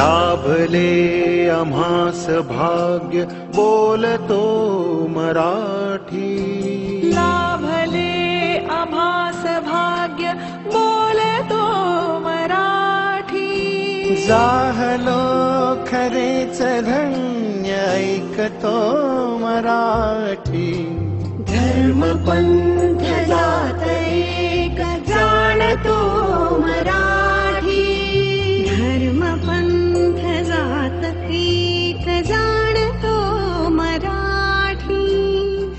लाभले आम्हास भाग्य बोलतो मराठी. लाभले आम्हास भाग्य बोलतो मराठी. जाहलो खरेच धन्य ऐकतो मराठी. धर्म पंथ जात एक जाणतो मराठी. धर्म पंथ जात एक जाणतो मराठी.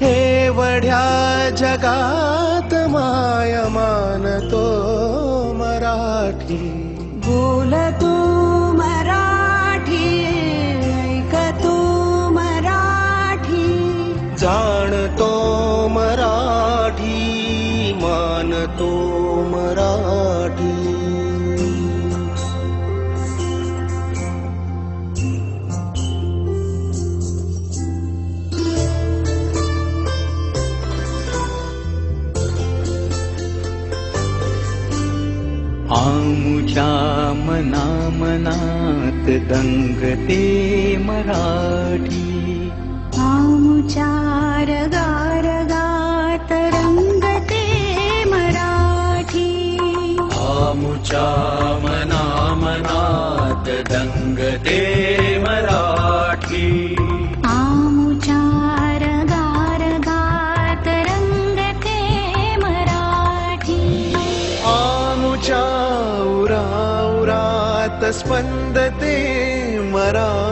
हे वढ्या जगात माय मानतो मराठी. बोलतो मराठी, ऐकतो मराठी. जाणतो मराठी, मानतो मराठी. आमुच्या मना मनात दंगते मराठी. आमुच्या रगारगात रंगते मराठी. आमुच्या मना मनात दंगते मराठी. आमुच्या रगारगात रंगते मराठी. आमुच्या उराउरात स्पंदते मराठी.